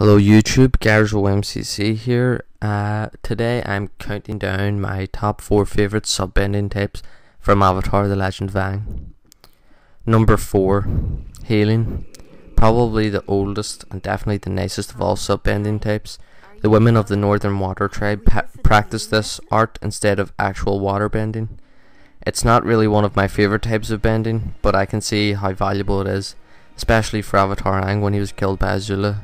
Hello YouTube, gerzo-mcc here. Today I'm counting down my top 4 favourite sub-bending types from Avatar The Legend of Aang. Number 4, Healing. Probably the oldest and definitely the nicest of all sub-bending types. The women of the Northern Water Tribe practice this art instead of actual water bending. It's not really one of my favourite types of bending, but I can see how valuable it is, especially for Avatar Aang when he was killed by Azula.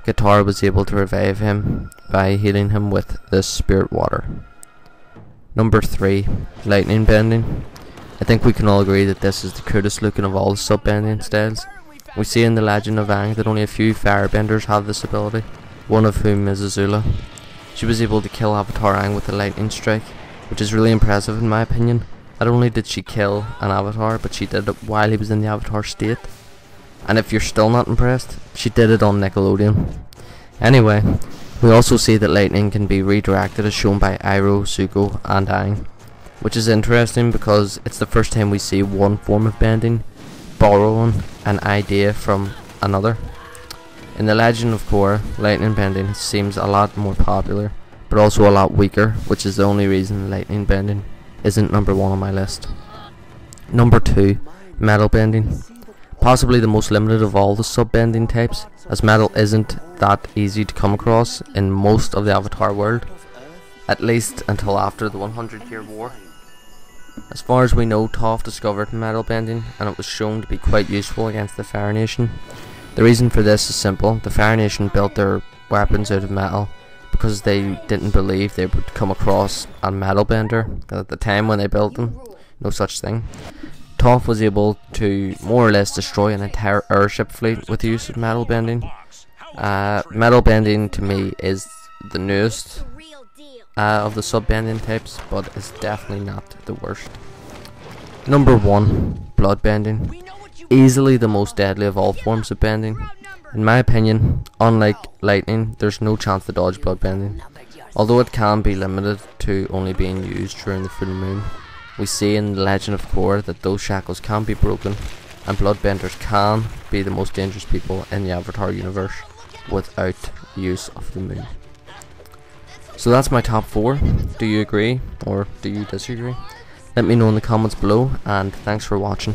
Katara was able to revive him by healing him with this spirit water. Number 3, lightning bending. I think we can all agree that this is the coolest looking of all the sub-bending styles. We see in The Legend of Aang that only a few firebenders have this ability, one of whom is Azula. She was able to kill Avatar Aang with a lightning strike, which is really impressive in my opinion. Not only did she kill an avatar, but she did it while he was in the avatar state. And if you're still not impressed, she did it on Nickelodeon. Anyway, we also see that lightning can be redirected as shown by Iroh, Zuko and Aang, which is interesting because it's the first time we see one form of bending borrowing an idea from another. In The Legend of Korra, lightning bending seems a lot more popular, but also a lot weaker, which is the only reason lightning bending isn't number 1 on my list. Number 2, metal bending. Possibly the most limited of all the sub-bending types, as metal isn't that easy to come across in most of the Avatar world, at least until after the 100-year war. As far as we know, Toph discovered metal bending, and it was shown to be quite useful against the Fire Nation. The reason for this is simple: the Fire Nation built their weapons out of metal because they didn't believe they would come across a metal bender, because at the time when they built them, no such thing. Toph was able to more or less destroy an entire airship fleet with the use of metal bending. Metal bending to me is the newest of the sub-bending types, but it's definitely not the worst. Number 1, blood bending. Easily the most deadly of all forms of bending. In my opinion, unlike lightning, there's no chance to dodge blood bending, although it can be limited to only being used during the full moon. We see in The Legend of Korra that those shackles can be broken, and bloodbenders can be the most dangerous people in the Avatar universe without use of the moon. So that's my top 4. Do you agree or do you disagree? Let me know in the comments below, and thanks for watching.